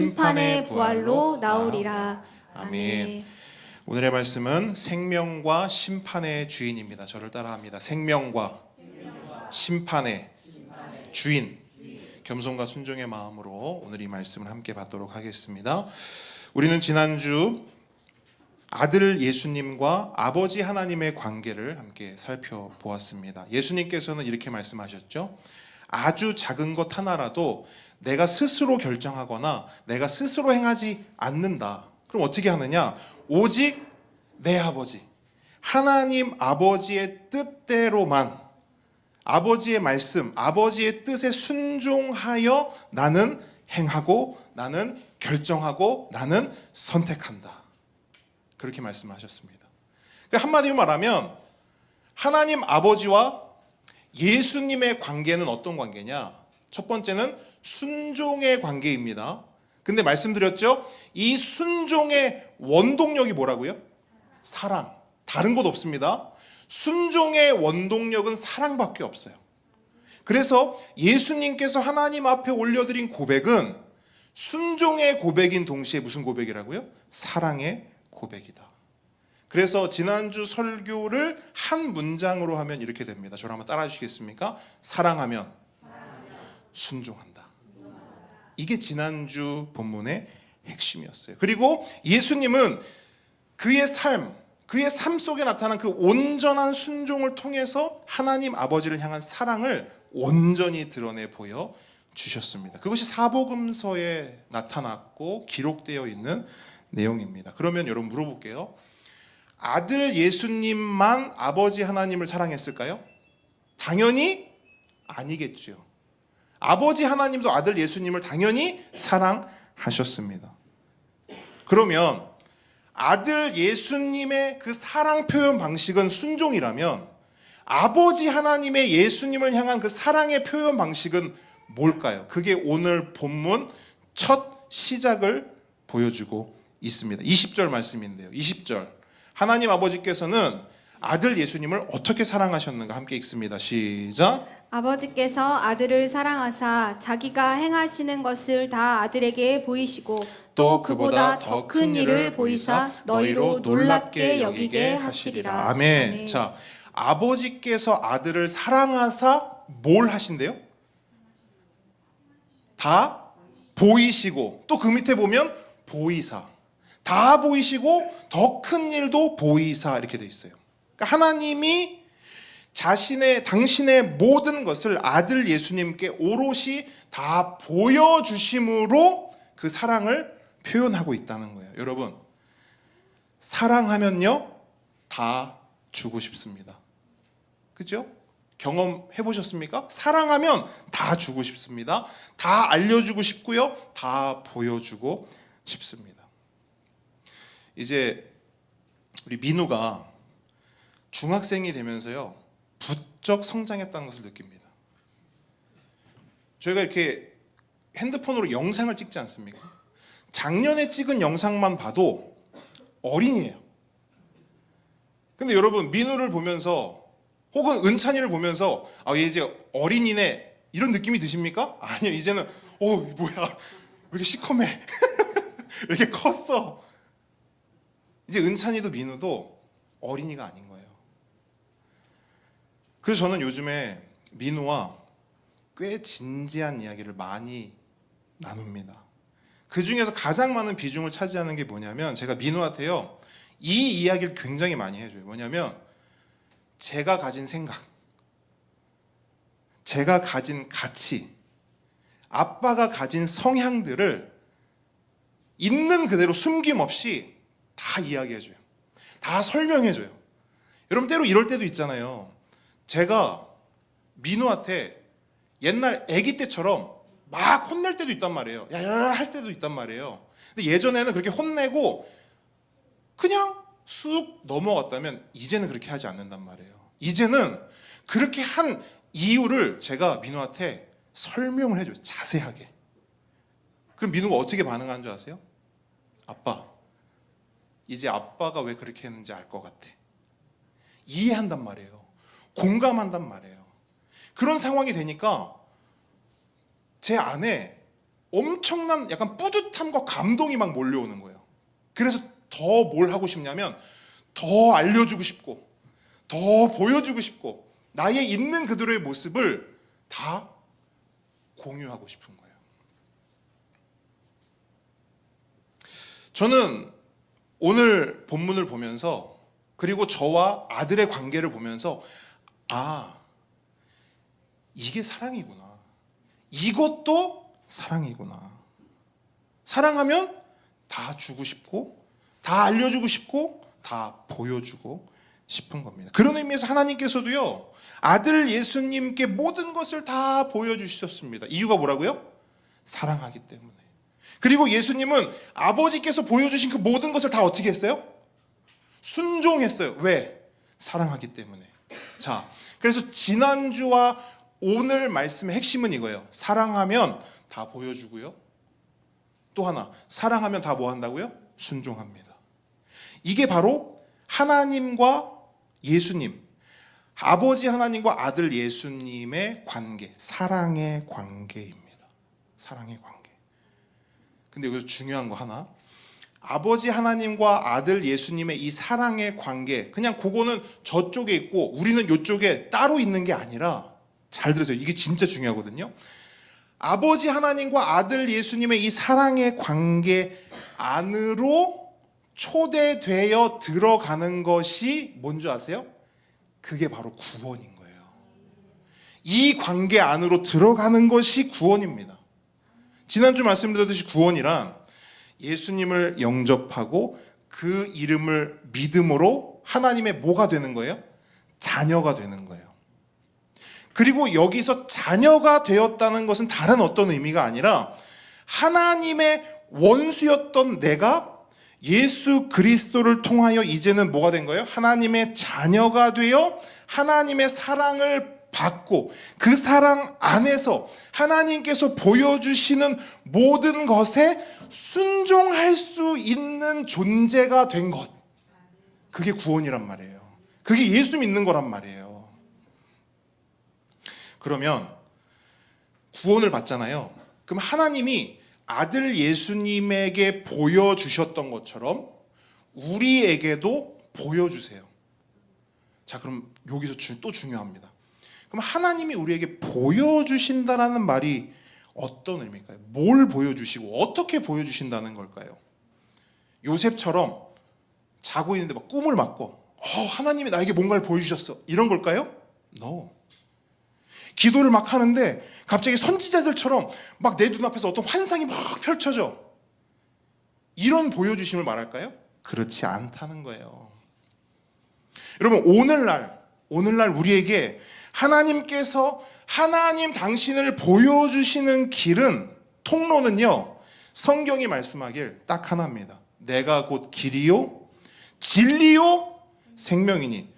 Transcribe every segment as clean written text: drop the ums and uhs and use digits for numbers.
심판의 부활로 나오리라. 아멘. 오늘의 말씀은 생명과 심판의 주인입니다. 저를 따라합니다. 생명과 심판의 주인. 겸손과 순종의 마음으로 오늘 이 말씀을 함께 받도록 하겠습니다. 우리는 지난주 아들 예수님과 아버지 하나님의 관계를 함께 살펴보았습니다. 예수님께서는 이렇게 말씀하셨죠. 아주 작은 것 하나라도 내가 스스로 결정하거나 내가 스스로 행하지 않는다. 그럼 어떻게 하느냐? 오직 내 아버지, 하나님 아버지의 뜻대로만, 아버지의 말씀, 아버지의 뜻에 순종하여 나는 행하고 나는 결정하고 나는 선택한다. 그렇게 말씀하셨습니다. 한마디로 말하면 하나님 아버지와 예수님의 관계는 어떤 관계냐? 첫 번째는 순종의 관계입니다. 근데 말씀드렸죠? 이 순종의 원동력이 뭐라고요? 사랑. 다른 것 없습니다. 순종의 원동력은 사랑밖에 없어요. 그래서 예수님께서 하나님 앞에 올려드린 고백은 순종의 고백인 동시에 무슨 고백이라고요? 사랑의 고백이다. 그래서 지난주 설교를 한 문장으로 하면 이렇게 됩니다. 저를 한번 따라 주시겠습니까? 사랑하면 순종한다. 이게 지난주 본문의 핵심이었어요. 그리고 예수님은 그의 삶 속에 나타난 그 온전한 순종을 통해서 하나님 아버지를 향한 사랑을 온전히 드러내 보여 주셨습니다. 그것이 사복음서에 나타났고 기록되어 있는 내용입니다. 그러면 여러분 물어볼게요. 아들 예수님만 아버지 하나님을 사랑했을까요? 당연히 아니겠죠. 아버지 하나님도 아들 예수님을 당연히 사랑하셨습니다. 그러면 아들 예수님의 그 사랑 표현 방식은 순종이라면 아버지 하나님의 예수님을 향한 그 사랑의 표현 방식은 뭘까요? 그게 오늘 본문 첫 시작을 보여주고 있습니다. 20절 말씀인데요. 20절. 하나님 아버지께서는 아들 예수님을 어떻게 사랑하셨는가 함께 읽습니다. 시작. 아버지께서 아들을 사랑하사 자기가 행하시는 것을 다 아들에게 보이시고 또 그보다 더 큰 일을 보이사 너희로 놀랍게 여기게 하시리라. 아멘. 자, 아버지께서 아들을 사랑하사 뭘 하신대요? 다 보이시고 또 그 밑에 보면 보이사. 다 보이시고 더 큰 일도 보이사 이렇게 돼 있어요. 그러니까 하나님이 당신의 모든 것을 아들 예수님께 오롯이 다 보여주심으로 그 사랑을 표현하고 있다는 거예요. 여러분, 사랑하면요 다 주고 싶습니다. 그죠? 경험해 보셨습니까? 사랑하면 다 주고 싶습니다. 다 알려주고 싶고요. 다 보여주고 싶습니다. 이제 우리 민우가 중학생이 되면서요 부쩍 성장했다는 것을 느낍니다. 저희가 이렇게 핸드폰으로 영상을 찍지 않습니까? 작년에 찍은 영상만 봐도 어린이에요. 근데 여러분 민우를 보면서 혹은 은찬이를 보면서 얘 이제 어린이네 이런 느낌이 드십니까? 아니요. 이제는 뭐야 왜 이렇게 시커매 왜 이렇게 컸어. 이제 은찬이도 민우도 어린이가 아닌 거예요. 그래서 저는 요즘에 민우와 꽤 진지한 이야기를 많이 나눕니다. 그 중에서 가장 많은 비중을 차지하는 게 뭐냐면 제가 민우한테요 이 이야기를 굉장히 많이 해줘요. 뭐냐면 제가 가진 생각, 제가 가진 가치, 아빠가 가진 성향들을 있는 그대로 숨김없이 다 이야기해줘요. 다 설명해줘요. 여러분 때로 이럴 때도 있잖아요. 제가 민우한테 옛날 아기 때처럼 막 혼낼 때도 있단 말이에요. 야야야 할 때도 있단 말이에요. 근데 예전에는 그렇게 혼내고 그냥 쑥 넘어갔다면 이제는 그렇게 하지 않는단 말이에요. 이제는 그렇게 한 이유를 제가 민우한테 설명을 해줘요. 자세하게. 그럼 민우가 어떻게 반응하는 줄 아세요? 아빠, 이제 아빠가 왜 그렇게 했는지 알 것 같아. 이해한단 말이에요. 공감한단 말이에요. 그런 상황이 되니까 제 안에 엄청난 약간 뿌듯함과 감동이 막 몰려오는 거예요. 그래서 더 뭘 하고 싶냐면 더 알려주고 싶고 더 보여주고 싶고 나의 있는 그대로의 모습을 다 공유하고 싶은 거예요. 저는 오늘 본문을 보면서 그리고 저와 아들의 관계를 보면서 이게 사랑이구나. 이것도 사랑이구나. 사랑하면 다 주고 싶고 다 알려주고 싶고 다 보여주고 싶은 겁니다. 그런 의미에서 하나님께서도요 아들 예수님께 모든 것을 다 보여주셨습니다. 이유가 뭐라고요? 사랑하기 때문에. 그리고 예수님은 아버지께서 보여주신 그 모든 것을 다 어떻게 했어요? 순종했어요. 왜? 사랑하기 때문에. 자, 그래서 지난주와 오늘 말씀의 핵심은 이거예요. 사랑하면 다 보여주고요. 또 하나, 사랑하면 다 뭐 한다고요? 순종합니다. 이게 바로 하나님과 예수님, 아버지 하나님과 아들 예수님의 관계, 사랑의 관계입니다. 사랑의 관계. 근데 여기서 중요한 거 하나, 아버지 하나님과 아들 예수님의 이 사랑의 관계, 그냥 그거는 저쪽에 있고 우리는 이쪽에 따로 있는 게 아니라, 잘 들으세요. 이게 진짜 중요하거든요. 아버지 하나님과 아들 예수님의 이 사랑의 관계 안으로 초대되어 들어가는 것이 뭔지 아세요? 그게 바로 구원인 거예요. 이 관계 안으로 들어가는 것이 구원입니다. 지난주 말씀드렸듯이 구원이란 예수님을 영접하고 그 이름을 믿음으로 하나님의 뭐가 되는 거예요? 자녀가 되는 거예요. 그리고 여기서 자녀가 되었다는 것은 다른 어떤 의미가 아니라 하나님의 원수였던 내가 예수 그리스도를 통하여 이제는 뭐가 된 거예요? 하나님의 자녀가 되어 하나님의 사랑을 받고 그 사랑 안에서 하나님께서 보여주시는 모든 것에 순종할 수 있는 존재가 된 것. 그게 구원이란 말이에요. 그게 예수 믿는 거란 말이에요. 그러면 구원을 받잖아요. 그럼 하나님이 아들 예수님에게 보여주셨던 것처럼 우리에게도 보여주세요. 자, 그럼 여기서 또 중요합니다. 그럼 하나님이 우리에게 보여주신다라는 말이 어떤 의미일까요? 뭘 보여주시고 어떻게 보여주신다는 걸까요? 요셉처럼 자고 있는데 막 꿈을 맞고 하나님이 나에게 뭔가를 보여주셨어 이런 걸까요? No. 기도를 막 하는데 갑자기 선지자들처럼 막 내 눈앞에서 어떤 환상이 막 펼쳐져. 이런 보여주심을 말할까요? 그렇지 않다는 거예요. 여러분, 오늘날 우리에게 하나님께서 하나님 당신을 보여주시는 길은, 통로는요, 성경이 말씀하길 딱 하나입니다. 내가 곧 길이요 진리요 생명이니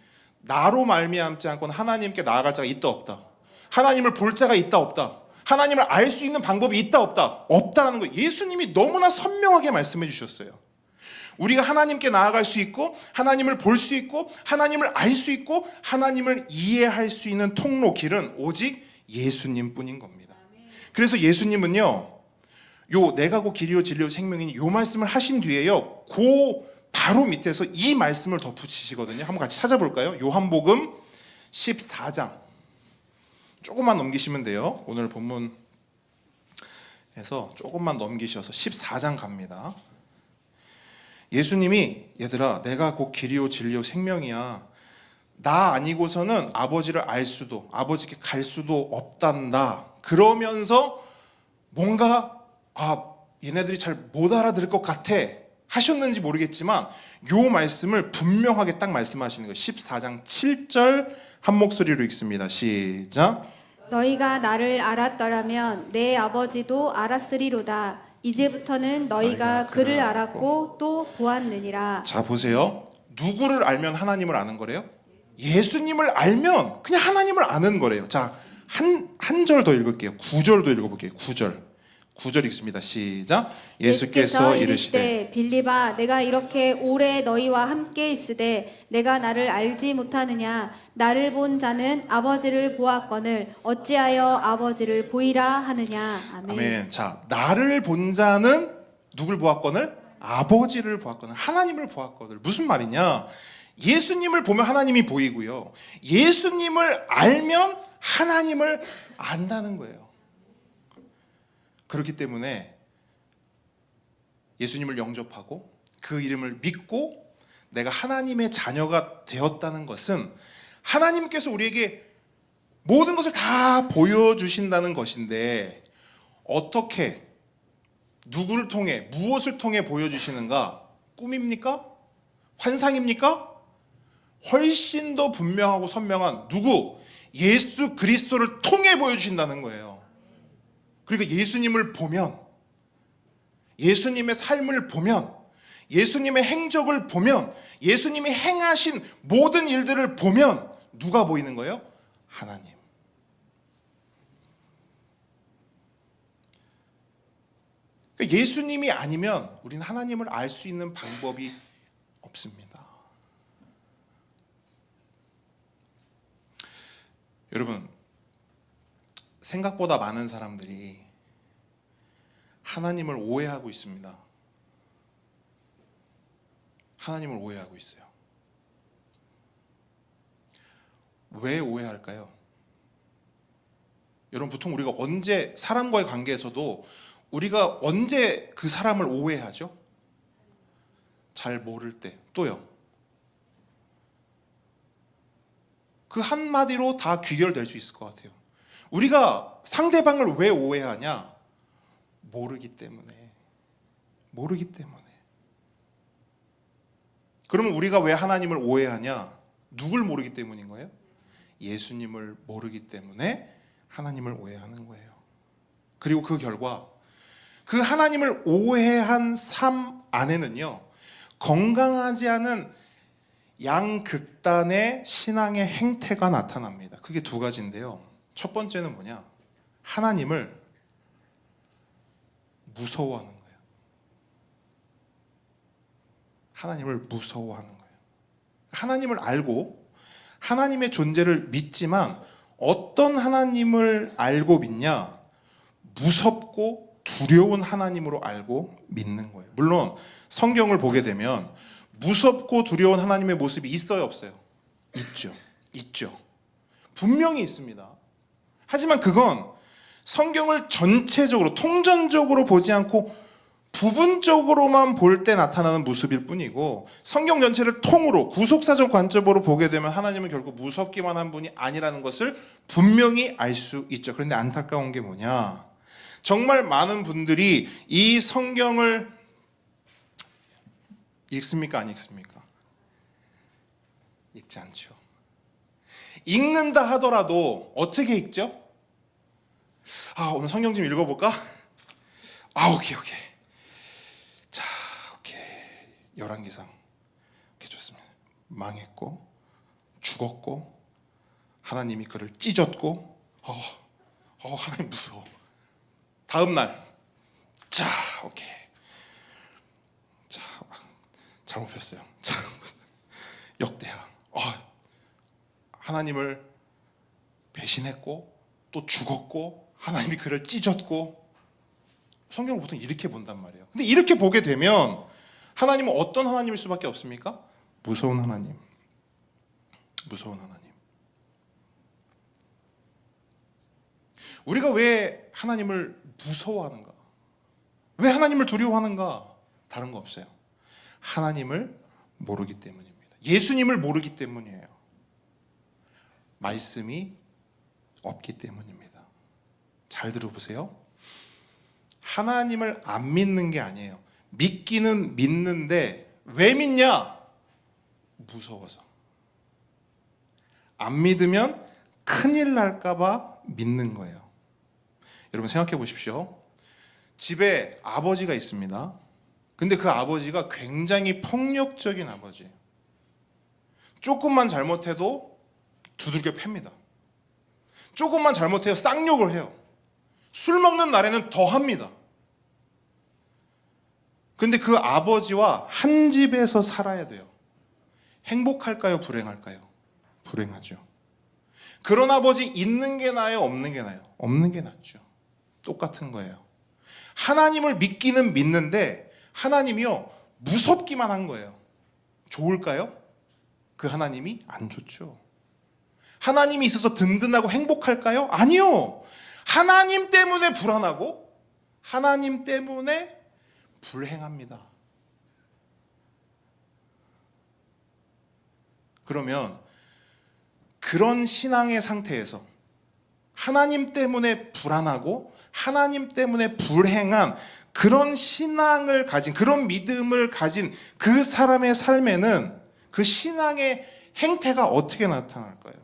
나로 말미암지 않고는 하나님께 나아갈 자가 있다 없다. 하나님을 볼 자가 있다 없다. 하나님을 알 수 있는 방법이 있다 없다. 없다라는 거 예수님이 너무나 선명하게 말씀해 주셨어요. 우리가 하나님께 나아갈 수 있고 하나님을 볼 수 있고 하나님을 알 수 있고 하나님을 이해할 수 있는 통로 길은 오직 예수님뿐인 겁니다. 그래서 예수님은요, 요 내가 곧 길이요 진리요 생명이니 요 말씀을 하신 뒤에요, 그 바로 밑에서 이 말씀을 덧붙이시거든요. 한번 같이 찾아볼까요? 요한복음 14장 조금만 넘기시면 돼요. 오늘 본문에서 조금만 넘기셔서 14장 갑니다. 예수님이 얘들아 내가 곧 길이요 진리요 생명이야. 나 아니고서는 아버지를 알 수도 아버지께 갈 수도 없단다. 그러면서 뭔가 얘네들이 잘 못 알아들을 것 같아 하셨는지 모르겠지만 요 말씀을 분명하게 딱 말씀하시는 거예요. 14장 7절 한 목소리로 읽습니다. 시작. 너희가 나를 알았더라면 내 아버지도 알았으리로다. 이제부터는 너희가 그를 알았고 또 보았느니라. 자, 보세요. 누구를 알면 하나님을 아는 거래요? 예수님을 알면 그냥 하나님을 아는 거래요. 자, 한 절 더 읽을게요. 9절도 읽어볼게요. 9절 9절 읽습니다. 시작. 예수께서 이르시되 빌립아 내가 이렇게 오래 너희와 함께 있으되 내가 나를 알지 못하느냐 나를 본 자는 아버지를 보았거늘 어찌하여 아버지를 보이라 하느냐. 아멘. 아멘. 자, 나를 본 자는 누굴 보았거늘? 아버지를 보았거늘. 하나님을 보았거늘. 무슨 말이냐? 예수님을 보면 하나님이 보이고요. 예수님을 알면 하나님을 안다는 거예요. 그렇기 때문에 예수님을 영접하고 그 이름을 믿고 내가 하나님의 자녀가 되었다는 것은 하나님께서 우리에게 모든 것을 다 보여주신다는 것인데 어떻게 누구를 통해 무엇을 통해 보여주시는가? 꿈입니까? 환상입니까? 훨씬 더 분명하고 선명한 누구? 예수 그리스도를 통해 보여주신다는 거예요. 그러니까 예수님을 보면, 예수님의 삶을 보면, 예수님의 행적을 보면, 예수님이 행하신 모든 일들을 보면 누가 보이는 거예요? 하나님. 그러니까 예수님이 아니면 우리는 하나님을 알 수 있는 방법이 없습니다. 여러분, 생각보다 많은 사람들이 하나님을 오해하고 있습니다. 하나님을 오해하고 있어요. 왜 오해할까요? 여러분, 보통 우리가 언제 사람과의 관계에서도 우리가 언제 그 사람을 오해하죠? 잘 모를 때. 또요. 그 한마디로 다 귀결될 수 있을 것 같아요. 우리가 상대방을 왜 오해하냐? 모르기 때문에. 모르기 때문에. 그러면 우리가 왜 하나님을 오해하냐? 누굴 모르기 때문인 거예요? 예수님을 모르기 때문에 하나님을 오해하는 거예요. 그리고 그 결과 그 하나님을 오해한 삶 안에는요, 건강하지 않은 양극단의 신앙의 행태가 나타납니다. 그게 두 가지인데요. 첫 번째는 뭐냐? 하나님을 무서워하는 거예요. 하나님을 무서워하는 거예요. 하나님을 알고 하나님의 존재를 믿지만 어떤 하나님을 알고 믿냐? 무섭고 두려운 하나님으로 알고 믿는 거예요. 물론 성경을 보게 되면 무섭고 두려운 하나님의 모습이 있어요, 없어요? 있죠. 있죠. 분명히 있습니다. 하지만 그건 성경을 전체적으로 통전적으로 보지 않고 부분적으로만 볼 때 나타나는 모습일 뿐이고 성경 전체를 통으로 구속사적 관점으로 보게 되면 하나님은 결국 무섭기만 한 분이 아니라는 것을 분명히 알 수 있죠. 그런데 안타까운 게 뭐냐? 정말 많은 분들이 이 성경을 읽습니까? 안 읽습니까? 읽지 않죠. 읽는다 하더라도 어떻게 읽죠? 오늘 성경 좀 읽어볼까? 오케이. 자, 오케이. 열왕기상. 오케이, 좋습니다. 망했고, 죽었고, 하나님이 그를 찢었고, 하나님 무서워. 다음 날, 자, 오케이. 자, 잘못 폈어요. 역대하. 하나님을 배신했고, 또 죽었고, 하나님이 그를 찢었고, 성경을 보통 이렇게 본단 말이에요. 근데 이렇게 보게 되면 하나님은 어떤 하나님일 수밖에 없습니까? 무서운 하나님. 무서운 하나님. 우리가 왜 하나님을 무서워하는가? 왜 하나님을 두려워하는가? 다른 거 없어요. 하나님을 모르기 때문입니다. 예수님을 모르기 때문이에요. 말씀이 없기 때문입니다. 잘 들어보세요. 하나님을 안 믿는 게 아니에요. 믿기는 믿는데 왜 믿냐? 무서워서. 안 믿으면 큰일 날까 봐 믿는 거예요. 여러분 생각해 보십시오. 집에 아버지가 있습니다. 근데 그 아버지가 굉장히 폭력적인 아버지예요. 조금만 잘못해도 두들겨 팹니다. 조금만 잘못해요 쌍욕을 해요. 술 먹는 날에는 더 합니다. 근데 그 아버지와 한 집에서 살아야 돼요. 행복할까요? 불행할까요? 불행하죠. 그런 아버지 있는 게 나아요? 없는 게 나아요? 없는 게 낫죠. 똑같은 거예요. 하나님을 믿기는 믿는데 하나님이요 무섭기만 한 거예요. 좋을까요? 그 하나님이 안 좋죠. 하나님이 있어서 든든하고 행복할까요? 아니요. 하나님 때문에 불안하고 하나님 때문에 불행합니다. 그러면 그런 신앙의 상태에서 하나님 때문에 불안하고 하나님 때문에 불행한 그런 신앙을 가진, 그런 믿음을 가진 그 사람의 삶에는 그 신앙의 행태가 어떻게 나타날까요?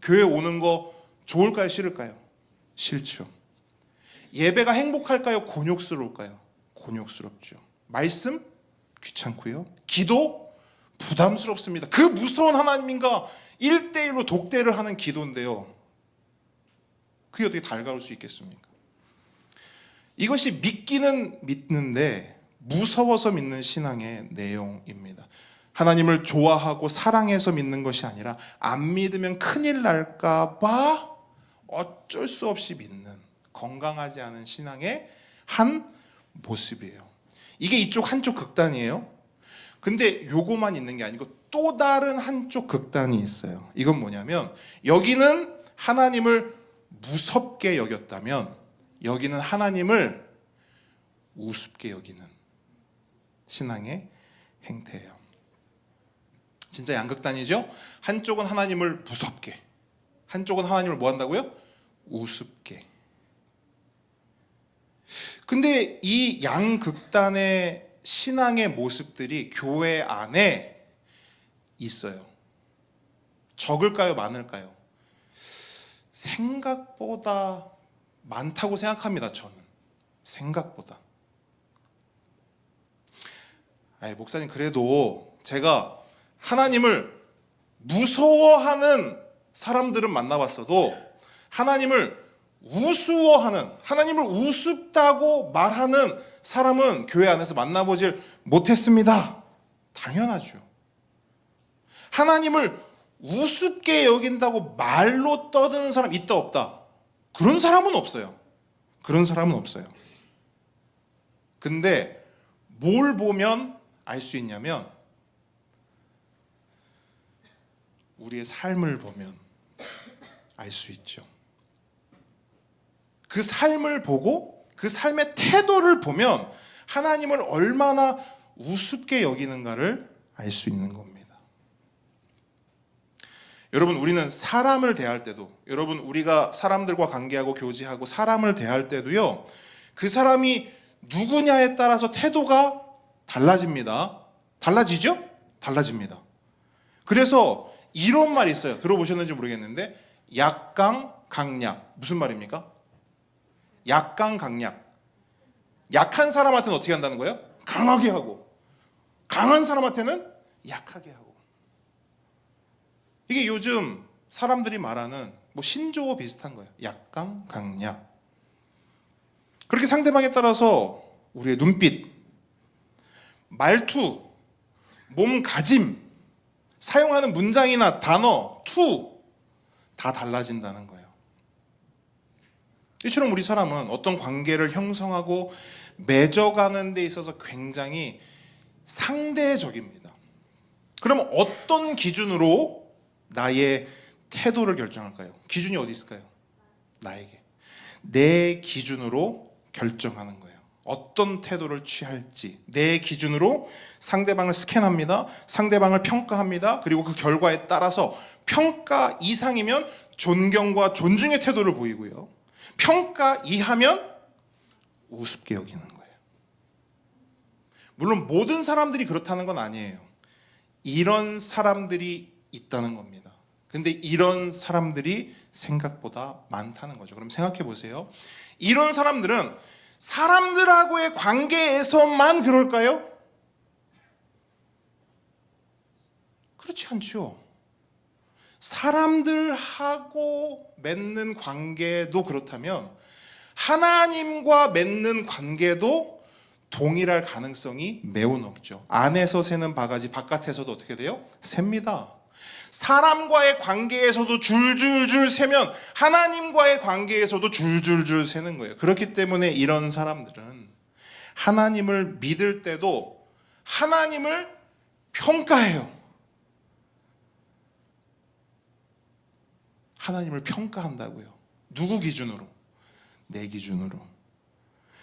교회 오는 거 좋을까요? 싫을까요? 싫죠. 예배가 행복할까요? 곤욕스러울까요? 곤욕스럽죠. 말씀? 귀찮고요. 기도? 부담스럽습니다. 그 무서운 하나님인가 1대1로 독대를 하는 기도인데요. 그게 어떻게 달가울 수 있겠습니까? 이것이 믿기는 믿는데 무서워서 믿는 신앙의 내용입니다. 하나님을 좋아하고 사랑해서 믿는 것이 아니라 안 믿으면 큰일 날까 봐 어쩔 수 없이 믿는 건강하지 않은 신앙의 한 모습이에요. 이게 이쪽 한쪽 극단이에요. 근데 요거만 있는 게 아니고 또 다른 한쪽 극단이 있어요. 이건 뭐냐면 여기는 하나님을 무섭게 여겼다면 여기는 하나님을 우습게 여기는 신앙의 행태예요. 진짜 양극단이죠? 한쪽은 하나님을 무섭게, 한쪽은 하나님을 뭐 한다고요? 우습게. 근데 이 양극단의 신앙의 모습들이 교회 안에 있어요. 적을까요? 많을까요? 생각보다 많다고 생각합니다. 저는 생각보다. 목사님 그래도 제가 하나님을 무서워하는 사람들은 만나봤어도 하나님을 우스워하는, 하나님을 우습다고 말하는 사람은 교회 안에서 만나보질 못했습니다. 당연하죠. 하나님을 우습게 여긴다고 말로 떠드는 사람 있다 없다? 그런 사람은 없어요. 그런 사람은 없어요. 근데 뭘 보면 알 수 있냐면 우리의 삶을 보면 알 수 있죠. 그 삶을 보고 그 삶의 태도를 보면 하나님을 얼마나 우습게 여기는가를 알 수 있는 겁니다. 여러분 우리는 사람을 대할 때도 여러분 우리가 사람들과 관계하고 교제하고 사람을 대할 때도요 그 사람이 누구냐에 따라서 태도가 달라집니다. 달라지죠? 달라집니다. 그래서 이런 말이 있어요. 들어보셨는지 모르겠는데 약강강약 무슨 말입니까? 약강강약. 약한 사람한테는 어떻게 한다는 거예요? 강하게 하고 강한 사람한테는 약하게 하고. 이게 요즘 사람들이 말하는 뭐 신조어 비슷한 거예요. 약강강약. 그렇게 상대방에 따라서 우리의 눈빛, 말투, 몸가짐, 사용하는 문장이나 단어, 투 다 달라진다는 거예요. 이처럼 우리 사람은 어떤 관계를 형성하고 맺어가는 데 있어서 굉장히 상대적입니다. 그럼 어떤 기준으로 나의 태도를 결정할까요? 기준이 어디 있을까요? 나에게. 내 기준으로 결정하는 거예요. 어떤 태도를 취할지 내 기준으로 상대방을 스캔합니다. 상대방을 평가합니다. 그리고 그 결과에 따라서 평가 이상이면 존경과 존중의 태도를 보이고요. 평가 이하면 우습게 여기는 거예요. 물론 모든 사람들이 그렇다는 건 아니에요. 이런 사람들이 있다는 겁니다. 근데 이런 사람들이 생각보다 많다는 거죠. 그럼 생각해 보세요. 이런 사람들은 사람들하고의 관계에서만 그럴까요? 그렇지 않죠. 사람들하고 맺는 관계도 그렇다면 하나님과 맺는 관계도 동일할 가능성이 매우 높죠. 안에서 새는 바가지 바깥에서도 어떻게 돼요? 셉니다. 사람과의 관계에서도 줄줄줄 세면 하나님과의 관계에서도 줄줄줄 세는 거예요. 그렇기 때문에 이런 사람들은 하나님을 믿을 때도 하나님을 평가해요. 하나님을 평가한다고요. 누구 기준으로? 내 기준으로.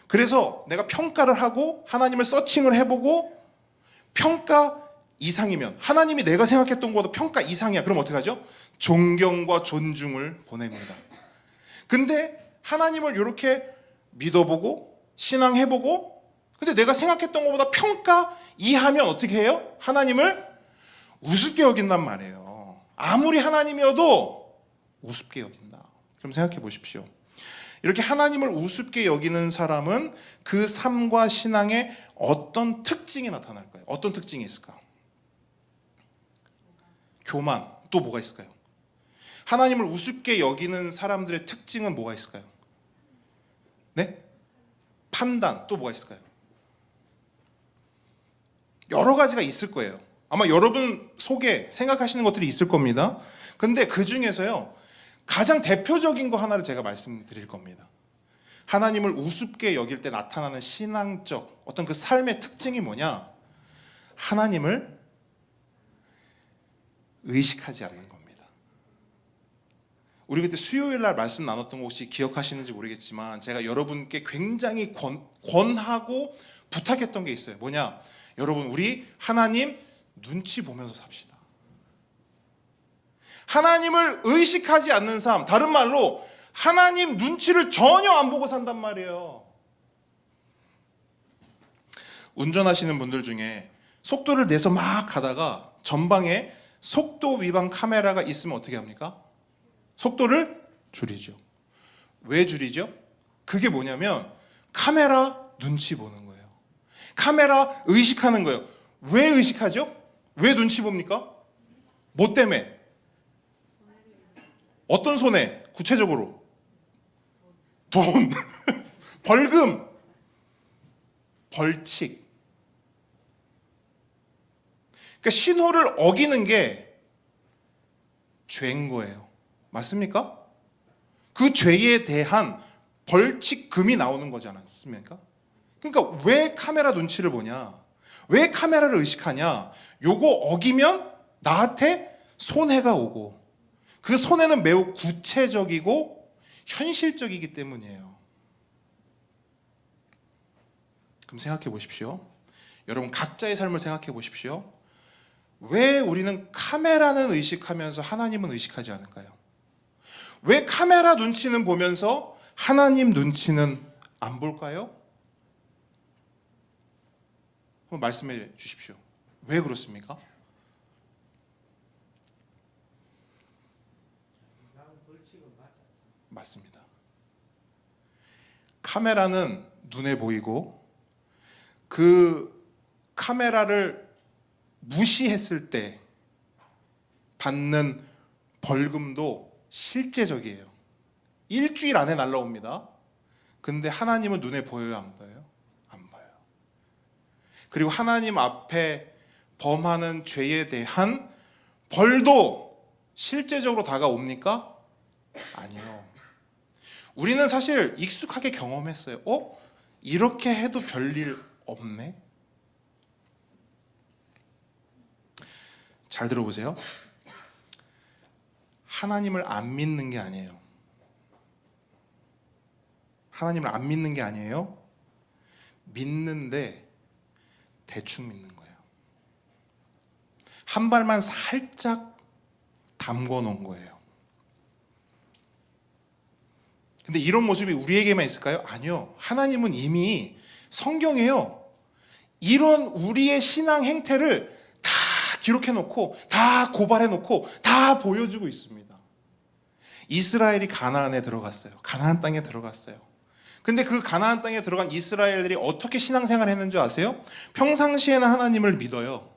그래서 내가 평가를 하고 하나님을 서칭을 해보고 평가 이상이면, 하나님이 내가 생각했던 것보다 평가 이상이야. 그럼 어떻게 하죠? 존경과 존중을 보냅니다. 근데 하나님을 이렇게 믿어보고 신앙해보고, 근데 내가 생각했던 것보다 평가 이하면 어떻게 해요? 하나님을 우습게 여긴단 말이에요. 아무리 하나님이어도 우습게 여긴다. 그럼 생각해 보십시오. 이렇게 하나님을 우습게 여기는 사람은 그 삶과 신앙에 어떤 특징이 나타날까요? 어떤 특징이 있을까? 교만. 또 뭐가 있을까요? 하나님을 우습게 여기는 사람들의 특징은 뭐가 있을까요? 네? 판단. 또 뭐가 있을까요? 여러 가지가 있을 거예요. 아마 여러분 속에 생각하시는 것들이 있을 겁니다. 근데 그 중에서요, 가장 대표적인 거 하나를 제가 말씀드릴 겁니다. 하나님을 우습게 여길 때 나타나는 신앙적 어떤 그 삶의 특징이 뭐냐? 하나님을 의식하지 않는 겁니다. 우리 그때 수요일 날 말씀 나눴던 거 혹시 기억하시는지 모르겠지만 제가 여러분께 굉장히 권하고 부탁했던 게 있어요. 뭐냐? 여러분, 우리 하나님 눈치 보면서 삽시다. 하나님을 의식하지 않는 삶, 다른 말로 하나님 눈치를 전혀 안 보고 산단 말이에요. 운전하시는 분들 중에 속도를 내서 막 가다가 전방에 속도 위반 카메라가 있으면 어떻게 합니까? 속도를 줄이죠. 왜 줄이죠? 그게 뭐냐면 카메라 눈치 보는 거예요. 카메라 의식하는 거예요. 왜 의식하죠? 왜 눈치 봅니까? 뭐 때문에? 어떤 손해? 구체적으로 돈, 벌금, 벌칙. 그러니까 신호를 어기는 게 죄인 거예요. 맞습니까? 그 죄에 대한 벌칙금이 나오는 거지 않습니까? 그러니까 왜 카메라 눈치를 보냐? 왜 카메라를 의식하냐? 요거 어기면 나한테 손해가 오고, 그 손해는 매우 구체적이고 현실적이기 때문이에요. 그럼 생각해 보십시오. 여러분 각자의 삶을 생각해 보십시오. 왜 우리는 카메라는 의식하면서 하나님은 의식하지 않을까요? 왜 카메라 눈치는 보면서 하나님 눈치는 안 볼까요? 한번 말씀해 주십시오. 왜 그렇습니까? 맞습니다. 카메라는 눈에 보이고 그 카메라를 무시했을 때 받는 벌금도 실제적이에요. 일주일 안에 날라옵니다. 근데 하나님은 눈에 보여요, 안 보여요? 안 보여요. 그리고 하나님 앞에 범하는 죄에 대한 벌도 실제적으로 다가옵니까? 아니요. 우리는 사실 익숙하게 경험했어요. 이렇게 해도 별일 없네? 잘 들어보세요. 하나님을 안 믿는 게 아니에요. 하나님을 안 믿는 게 아니에요. 믿는데 대충 믿는 거예요. 한 발만 살짝 담궈 놓은 거예요. 근데 이런 모습이 우리에게만 있을까요? 아니요. 하나님은 이미 성경에요, 이런 우리의 신앙 행태를 다 기록해 놓고 다 고발해 놓고 다 보여주고 있습니다. 이스라엘이 가나안에 들어갔어요. 가나안 땅에 들어갔어요. 근데 그 가나안 땅에 들어간 이스라엘들이 어떻게 신앙생활을 했는지 아세요? 평상시에는 하나님을 믿어요.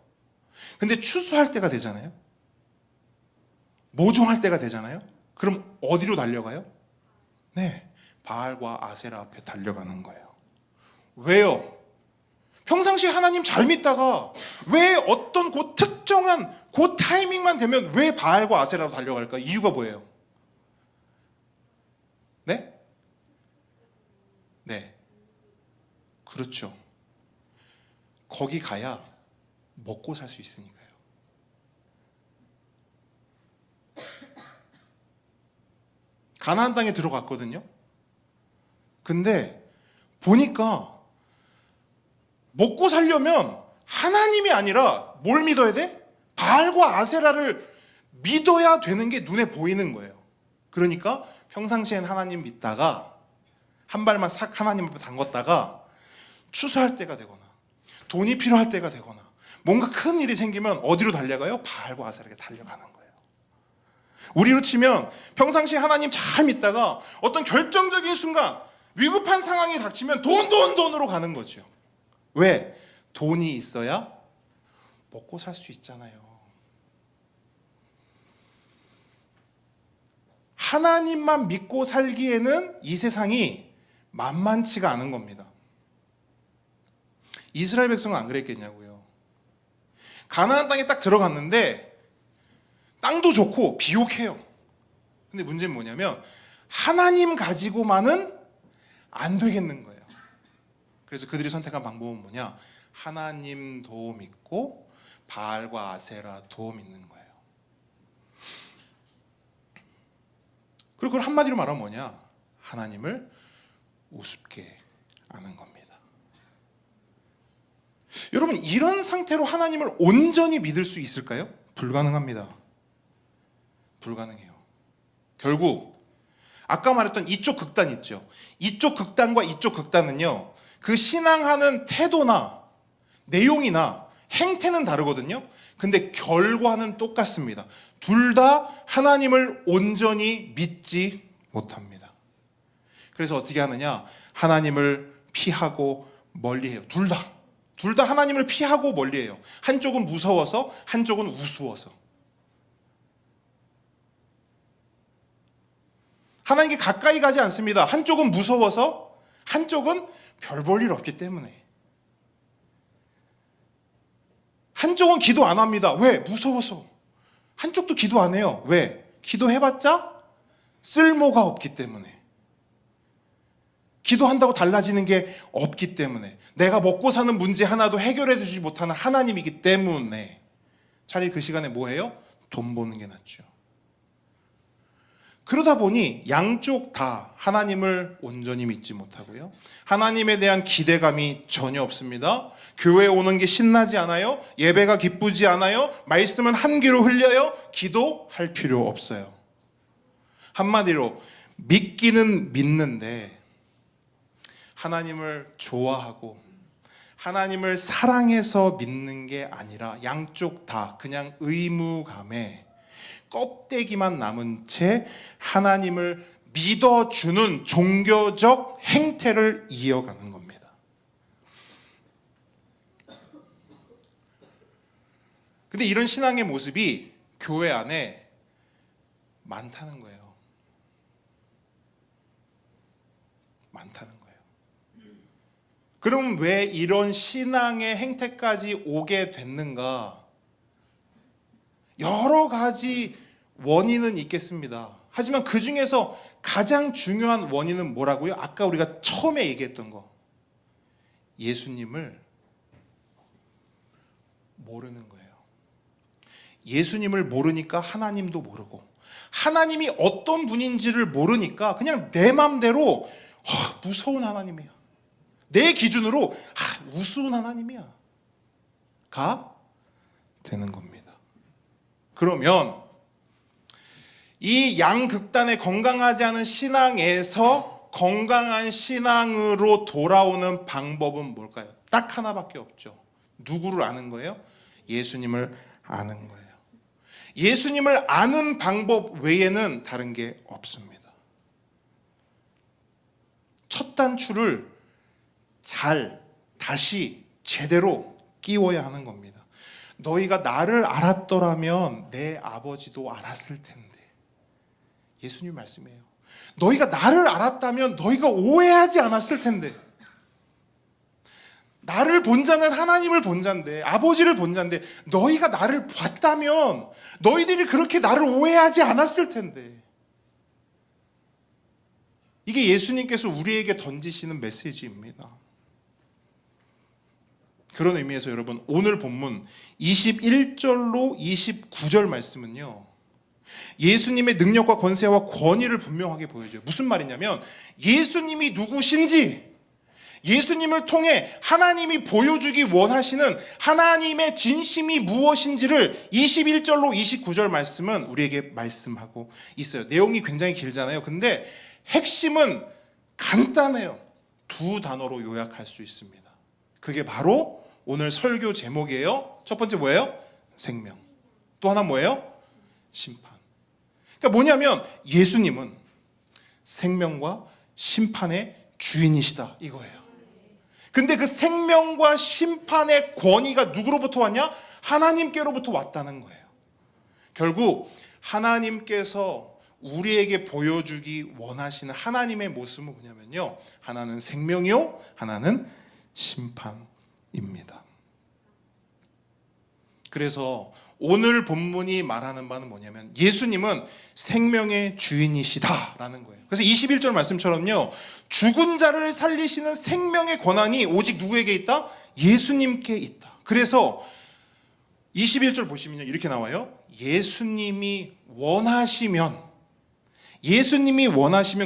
근데 추수할 때가 되잖아요. 모종할 때가 되잖아요. 그럼 어디로 달려가요? 네, 바알과 아세라 앞에 달려가는 거예요. 왜요? 평상시에 하나님 잘 믿다가 왜 어떤 그 특정한 그 타이밍만 되면 왜 바알과 아세라로 달려갈까? 이유가 뭐예요? 네? 네. 그렇죠. 거기 가야 먹고 살 수 있으니까요. 가나안 땅에 들어갔거든요. 근데 보니까 먹고 살려면 하나님이 아니라 뭘 믿어야 돼? 바알과 아세라를 믿어야 되는 게 눈에 보이는 거예요. 그러니까 평상시엔 하나님 믿다가 한 발만 싹 하나님 앞에 담궜다가 추수할 때가 되거나 돈이 필요할 때가 되거나 뭔가 큰 일이 생기면 어디로 달려가요? 바알과 아세라에게 달려가는 거예요. 우리로 치면 평상시에 하나님 잘 믿다가 어떤 결정적인 순간 위급한 상황이 닥치면 돈으로 가는 거죠. 왜? 돈이 있어야 먹고 살 수 있잖아요. 하나님만 믿고 살기에는 이 세상이 만만치가 않은 겁니다. 이스라엘 백성은 안 그랬겠냐고요. 가나안 땅에 딱 들어갔는데 땅도 좋고 비옥해요. 근데 문제는 뭐냐면 하나님 가지고만은 안 되겠는 거예요. 그래서 그들이 선택한 방법은 뭐냐? 하나님 도움 있고 바알과 아세라 도움 있는 거예요. 그리고 그걸 한마디로 말하면 뭐냐? 하나님을 우습게 아는 겁니다. 여러분, 이런 상태로 하나님을 온전히 믿을 수 있을까요? 불가능합니다. 불가능해요. 결국 아까 말했던 이쪽 극단 있죠. 이쪽 극단과 이쪽 극단은요, 그 신앙하는 태도나 내용이나 행태는 다르거든요. 근데 결과는 똑같습니다. 둘 다 하나님을 온전히 믿지 못합니다. 그래서 어떻게 하느냐? 하나님을 피하고 멀리해요. 둘 다 하나님을 피하고 멀리해요. 한쪽은 무서워서, 한쪽은 우스워서. 하나님께 가까이 가지 않습니다. 한쪽은 무서워서, 한쪽은 별 볼 일 없기 때문에. 한쪽은 기도 안 합니다. 왜? 무서워서. 한쪽도 기도 안 해요. 왜? 기도해봤자 쓸모가 없기 때문에. 기도한다고 달라지는 게 없기 때문에. 내가 먹고 사는 문제 하나도 해결해 주지 못하는 하나님이기 때문에. 차라리 그 시간에 뭐 해요? 돈 버는 게 낫죠. 그러다 보니 양쪽 다 하나님을 온전히 믿지 못하고요. 하나님에 대한 기대감이 전혀 없습니다. 교회에 오는 게 신나지 않아요. 예배가 기쁘지 않아요. 말씀은 한 귀로 흘려요. 기도할 필요 없어요. 한마디로 믿기는 믿는데 하나님을 좋아하고 하나님을 사랑해서 믿는 게 아니라 양쪽 다 그냥 의무감에 껍데기만 남은 채 하나님을 믿어주는 종교적 행태를 이어가는 겁니다. 근데 이런 신앙의 모습이 교회 안에 많다는 거예요. 많다는 거예요. 그럼 왜 이런 신앙의 행태까지 오게 됐는가? 여러 가지 원인은 있겠습니다. 하지만 그 중에서 가장 중요한 원인은 뭐라고요? 아까 우리가 처음에 얘기했던 거. 예수님을 모르는 거예요. 예수님을 모르니까 하나님도 모르고, 하나님이 어떤 분인지를 모르니까 그냥 내 맘대로 무서운 하나님이야. 내 기준으로 우스운 하나님이야. 가 되는 겁니다. 그러면 이 양극단의 건강하지 않은 신앙에서 건강한 신앙으로 돌아오는 방법은 뭘까요? 딱 하나밖에 없죠. 누구를 아는 거예요? 예수님을 아는 거예요. 예수님을 아는 방법 외에는 다른 게 없습니다. 첫 단추를 잘 다시 제대로 끼워야 하는 겁니다. 너희가 나를 알았더라면 내 아버지도 알았을 텐데. 예수님 말씀이에요. 너희가 나를 알았다면 너희가 오해하지 않았을 텐데. 나를 본 자는 하나님을 본 자인데, 아버지를 본 자인데, 너희가 나를 봤다면 너희들이 그렇게 나를 오해하지 않았을 텐데. 이게 예수님께서 우리에게 던지시는 메시지입니다. 그런 의미에서 여러분, 오늘 본문 21절로 29절 말씀은요, 예수님의 능력과 권세와 권위를 분명하게 보여줘요. 무슨 말이냐면 예수님이 누구신지, 예수님을 통해 하나님이 보여주기 원하시는 하나님의 진심이 무엇인지를 21절로 29절 말씀은 우리에게 말씀하고 있어요. 내용이 굉장히 길잖아요. 근데 핵심은 간단해요. 두 단어로 요약할 수 있습니다. 그게 바로 오늘 설교 제목이에요. 첫 번째 뭐예요? 생명. 또 하나 뭐예요? 심판. 그러니까 뭐냐면 예수님은 생명과 심판의 주인이시다, 이거예요. 근데 그 생명과 심판의 권위가 누구로부터 왔냐? 하나님께로부터 왔다는 거예요. 결국 하나님께서 우리에게 보여주기 원하시는 하나님의 모습은 뭐냐면요, 하나는 생명이요, 하나는 심판입니다. 그래서 오늘 본문이 말하는 바는 뭐냐면 예수님은 생명의 주인이시다라는 거예요. 그래서 21절 말씀처럼요, 죽은 자를 살리시는 생명의 권한이 오직 누구에게 있다? 예수님께 있다. 그래서 21절 보시면요, 이렇게 나와요. 예수님이 원하시면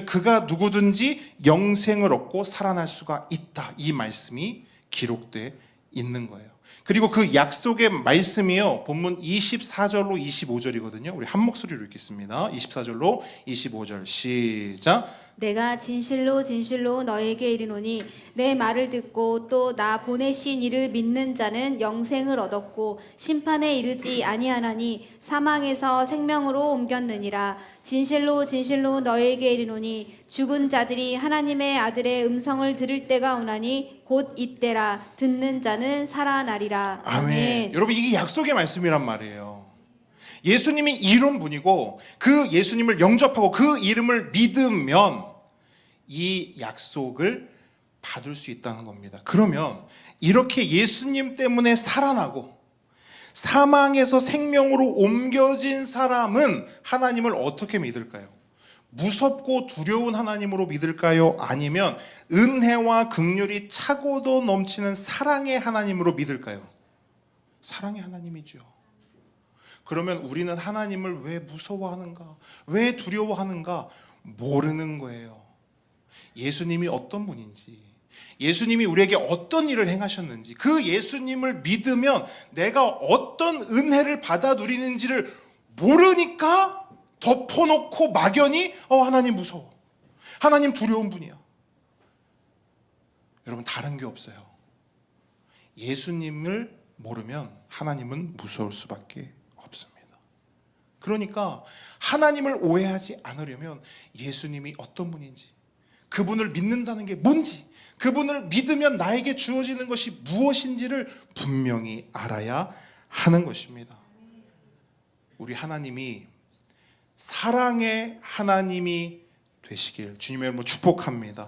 그가 누구든지 영생을 얻고 살아날 수가 있다, 이 말씀이 기록되어 있는 거예요. 그리고 그 약속의 말씀이요, 본문 24절로 25절이거든요. 우리 한 목소리로 읽겠습니다. 24절로 25절 시작. 내가 진실로 진실로 너에게 이르노니 내 말을 듣고 또 나 보내신 이를 믿는 자는 영생을 얻었고 심판에 이르지 아니하나니 사망에서 생명으로 옮겼느니라. 진실로 진실로 너에게 이르노니 죽은 자들이 하나님의 아들의 음성을 들을 때가 오나니 곧 이때라. 듣는 자는 살아나리라. 아멘. 여러분, 이게 약속의 말씀이란 말이에요. 예수님이 이런 분이고 그 예수님을 영접하고 그 이름을 믿으면 이 약속을 받을 수 있다는 겁니다. 그러면 이렇게 예수님 때문에 살아나고 사망에서 생명으로 옮겨진 사람은 하나님을 어떻게 믿을까요? 무섭고 두려운 하나님으로 믿을까요? 아니면 은혜와 긍휼이 차고도 넘치는 사랑의 하나님으로 믿을까요? 사랑의 하나님이죠. 그러면 우리는 하나님을 왜 무서워하는가? 왜 두려워하는가? 모르는 거예요. 예수님이 어떤 분인지, 예수님이 우리에게 어떤 일을 행하셨는지, 그 예수님을 믿으면 내가 어떤 은혜를 받아 누리는지를 모르니까 덮어놓고 막연히 하나님 무서워, 하나님 두려운 분이야. 여러분, 다른 게 없어요. 예수님을 모르면 하나님은 무서울 수밖에 없습니다. 그러니까 하나님을 오해하지 않으려면 예수님이 어떤 분인지, 그분을 믿는다는 게 뭔지, 그분을 믿으면 나에게 주어지는 것이 무엇인지를 분명히 알아야 하는 것입니다. 우리 하나님이 사랑의 하나님이 되시길 주님의 이름으로 축복합니다.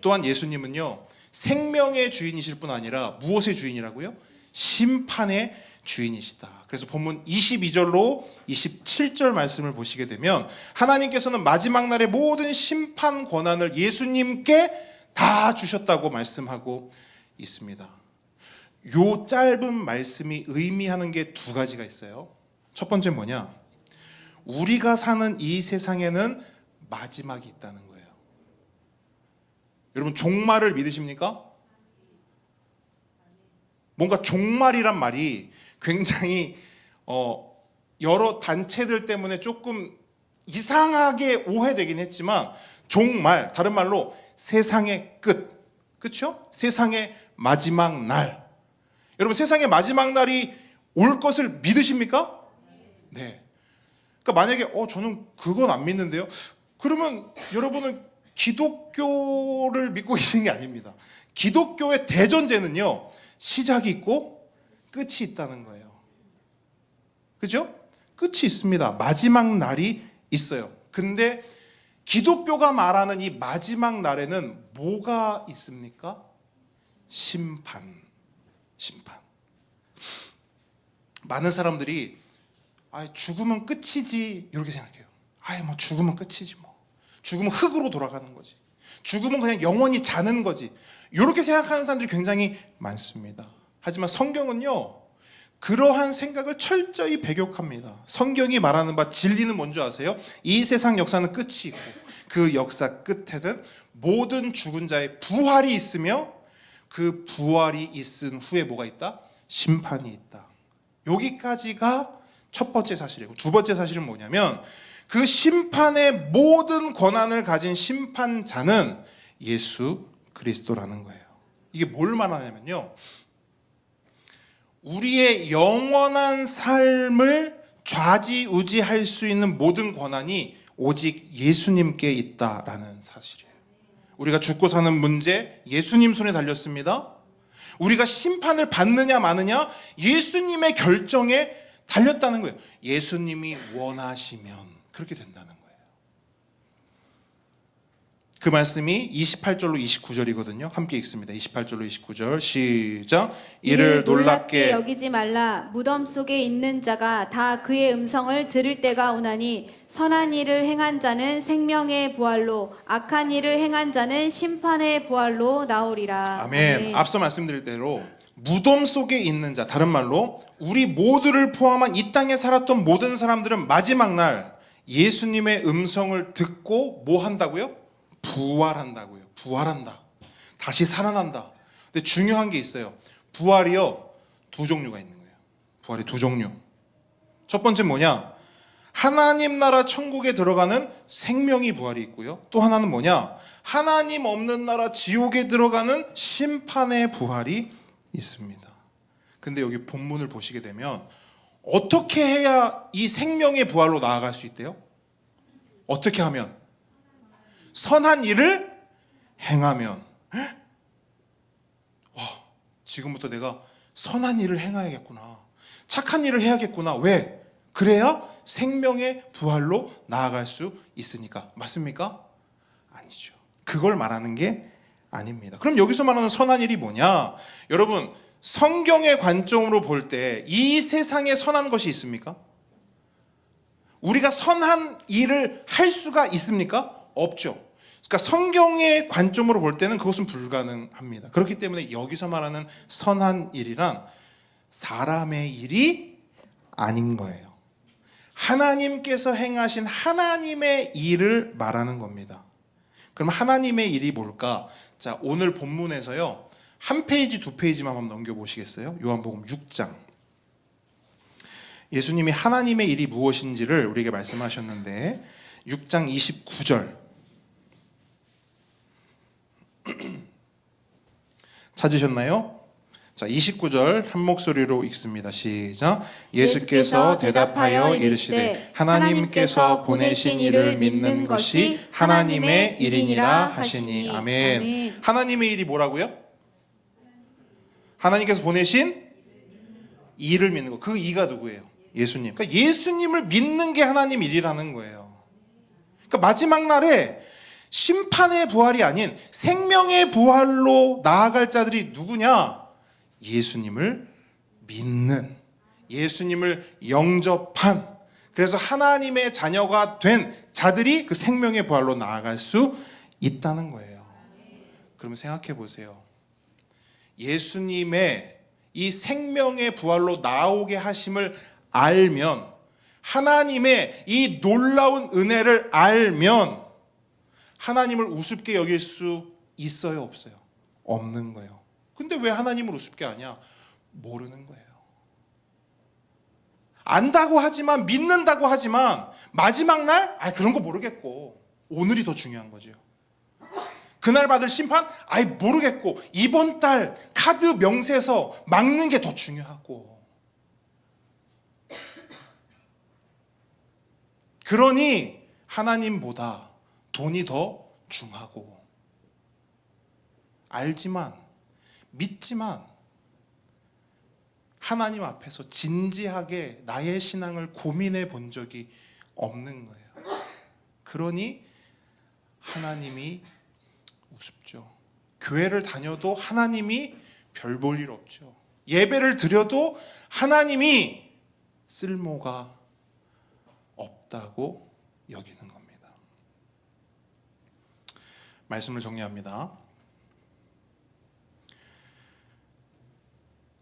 또한 예수님은요, 생명의 주인이실 뿐 아니라 무엇의 주인이라고요? 심판의 주인이시다. 그래서 본문 22절로 27절 말씀을 보시게 되면 하나님께서는 마지막 날의 모든 심판 권한을 예수님께 다 주셨다고 말씀하고 있습니다. 요 짧은 말씀이 의미하는 게 두 가지가 있어요. 첫 번째는 뭐냐? 우리가 사는 이 세상에는 마지막이 있다는 거예요. 여러분, 종말을 믿으십니까? 뭔가 종말이란 말이 굉장히 여러 단체들 때문에 조금 이상하게 오해되긴 했지만, 종말, 다른 말로 세상의 끝, 그렇죠? 세상의 마지막 날. 여러분, 세상의 마지막 날이 올 것을 믿으십니까? 네. 그러니까 만약에 저는 그건 안 믿는데요, 그러면 여러분은 기독교를 믿고 계신 게 아닙니다. 기독교의 대전제는요, 시작이 있고 끝이 있다는 거예요. 그죠? 끝이 있습니다. 마지막 날이 있어요. 근데 기독교가 말하는 이 마지막 날에는 뭐가 있습니까? 심판. 많은 사람들이 죽으면 끝이지 이렇게 생각해요. 뭐 죽으면 끝이지 뭐. 죽으면 흙으로 돌아가는 거지. 죽으면 그냥 영원히 자는 거지. 이렇게 생각하는 사람들이 굉장히 많습니다. 하지만 성경은요, 그러한 생각을 철저히 배격합니다. 성경이 말하는 바 진리는 뭔지 아세요? 이 세상 역사는 끝이 있고 그 역사 끝에는 모든 죽은 자의 부활이 있으며 그 부활이 있은 후에 뭐가 있다? 심판이 있다. 여기까지가 첫 번째 사실이고, 두 번째 사실은 뭐냐면 그 심판의 모든 권한을 가진 심판자는 예수 그리스도라는 거예요. 이게 뭘 말하냐면요, 우리의 영원한 삶을 좌지우지할 수 있는 모든 권한이 오직 예수님께 있다라는 사실이에요. 우리가 죽고 사는 문제 예수님 손에 달렸습니다. 우리가 심판을 받느냐 마느냐 예수님의 결정에 달렸다는 거예요. 예수님이 원하시면 그렇게 된다는 거예요. 그 말씀이 28절로 29절이거든요. 함께 읽습니다. 28절로 29절 시작. 이를 놀랍게 여기지 말라. 무덤 속에 있는 자가 다 그의 음성을 들을 때가 오나니 선한 일을 행한 자는 생명의 부활로 악한 일을 행한 자는 심판의 부활로 나오리라. 아멘. 앞서 말씀드린 대로 무덤 속에 있는 자, 다른 말로 우리 모두를 포함한 이 땅에 살았던 모든 사람들은 마지막 날 예수님의 음성을 듣고 뭐 한다고요? 부활한다고요. 부활한다. 다시 살아난다. 근데 중요한 게 있어요. 부활이요, 두 종류가 있는 거예요. 부활이 두 종류. 첫 번째 뭐냐? 하나님 나라 천국에 들어가는 생명이 부활이 있고요. 또 하나는 뭐냐? 하나님 없는 나라 지옥에 들어가는 심판의 부활이 있습니다. 근데 여기 본문을 보시게 되면 어떻게 해야 이 생명의 부활로 나아갈 수 있대요? 어떻게 하면? 선한 일을 행하면. 와, 지금부터 내가 선한 일을 행해야겠구나. 착한 일을 해야겠구나. 왜? 그래야 생명의 부활로 나아갈 수 있으니까. 맞습니까? 아니죠. 그걸 말하는 게 아닙니다. 그럼 여기서 말하는 선한 일이 뭐냐? 여러분, 성경의 관점으로 볼 때 이 세상에 선한 것이 있습니까? 우리가 선한 일을 할 수가 있습니까? 없죠. 그러니까 성경의 관점으로 볼 때는 그것은 불가능합니다. 그렇기 때문에 여기서 말하는 선한 일이란 사람의 일이 아닌 거예요. 하나님께서 행하신 하나님의 일을 말하는 겁니다. 그럼 하나님의 일이 뭘까? 자, 오늘 본문에서요, 한 페이지, 두 페이지만 한번 넘겨보시겠어요? 요한복음 6장. 예수님이 하나님의 일이 무엇인지를 우리에게 말씀하셨는데 6장 29절 찾으셨나요? 자, 29절 한 목소리로 읽습니다. 시작. 예수께서 대답하여 이르시되 하나님께서 보내신 이를 믿는 것이 하나님의 일이니라 하시니. 아멘. 하나님의 일이 뭐라고요? 하나님께서 보내신 이를 믿는 것. 그 이가 누구예요? 예수님. 그러니까 예수님을 믿는 게 하나님 일이라는 거예요. 그러니까 마지막 날에 심판의 부활이 아닌 생명의 부활로 나아갈 자들이 누구냐? 예수님을 믿는, 예수님을 영접한, 그래서 하나님의 자녀가 된 자들이 그 생명의 부활로 나아갈 수 있다는 거예요. 그럼 생각해 보세요. 예수님의 이 생명의 부활로 나오게 하심을 알면, 하나님의 이 놀라운 은혜를 알면 하나님을 우습게 여길 수 있어요, 없어요? 없는 거예요. 근데 왜 하나님을 우습게 하냐? 모르는 거예요. 안다고 하지만, 믿는다고 하지만 마지막 날 그런 거 모르겠고 오늘이 더 중요한 거죠. 그날 받을 심판 모르겠고 이번 달 카드 명세서 막는 게 더 중요하고, 그러니 하나님보다 돈이 더 중하고, 알지만 믿지만 하나님 앞에서 진지하게 나의 신앙을 고민해 본 적이 없는 거예요. 그러니 하나님이 우습죠. 교회를 다녀도 하나님이 별 볼 일 없죠. 예배를 드려도 하나님이 쓸모가 없다고 여기는 겁니다. 말씀을 정리합니다.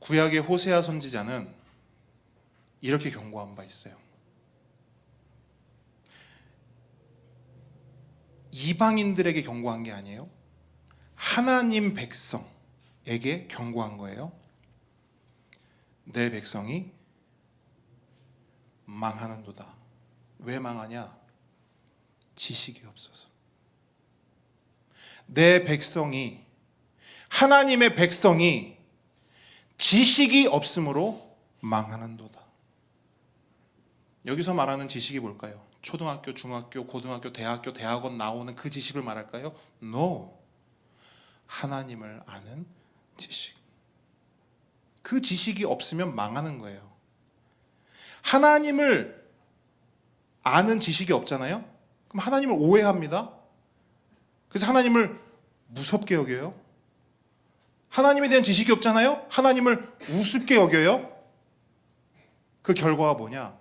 구약의 호세아 선지자는 이렇게 경고한 바 있어요. 이방인들에게 경고한 게 아니에요. 하나님 백성에게 경고한 거예요. 내 백성이 망하는도다. 왜 망하냐? 지식이 없어서. 내 백성이, 하나님의 백성이 지식이 없으므로 망하는도다. 여기서 말하는 지식이 뭘까요? 초등학교, 중학교, 고등학교, 대학교, 대학원 나오는 그 지식을 말할까요? No. 하나님을 아는 지식. 그 지식이 없으면 망하는 거예요. 하나님을 아는 지식이 없잖아요? 그럼 하나님을 오해합니다. 그래서 하나님을 무섭게 여겨요. 하나님에 대한 지식이 없잖아요? 하나님을 우습게 여겨요. 그 결과가 뭐냐?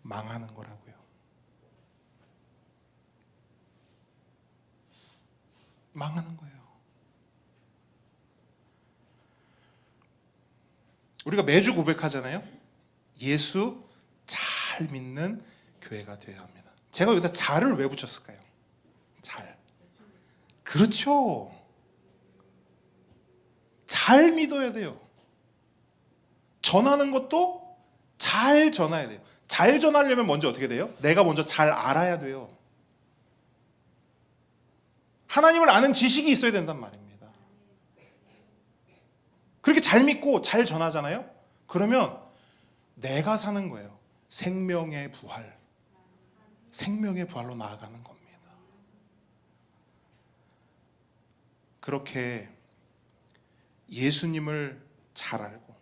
망하는 거라고요. 망하는 거예요. 우리가 매주 고백하잖아요. 예수 잘 믿는 교회가 되어야 합니다. 제가 여기다 잘을 왜 붙였을까요? 잘. 그렇죠. 잘 믿어야 돼요. 전하는 것도 잘 전해야 돼요. 잘 전하려면 먼저 어떻게 돼요? 내가 먼저 잘 알아야 돼요. 하나님을 아는 지식이 있어야 된단 말입니다. 그렇게 잘 믿고 잘 전하잖아요? 그러면 내가 사는 거예요. 생명의 부활. 생명의 부활로 나아가는 겁니다. 그렇게 예수님을 잘 알고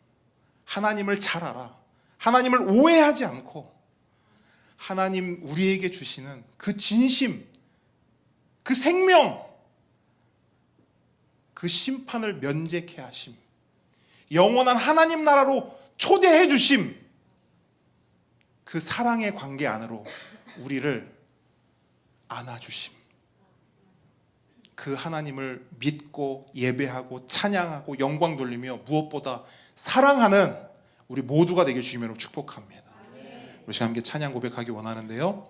하나님을 잘 알아. 하나님을 오해하지 않고 하나님 우리에게 주시는 그 진심, 그 생명, 그 심판을 면제케 하심, 영원한 하나님 나라로 초대해 주심, 그 사랑의 관계 안으로 우리를 안아주심, 그 하나님을 믿고 예배하고 찬양하고 영광 돌리며 무엇보다 사랑하는 우리 모두가 되게 주시면 축복합니다. 우리 시간 함께 찬양 고백하기 원하는데요.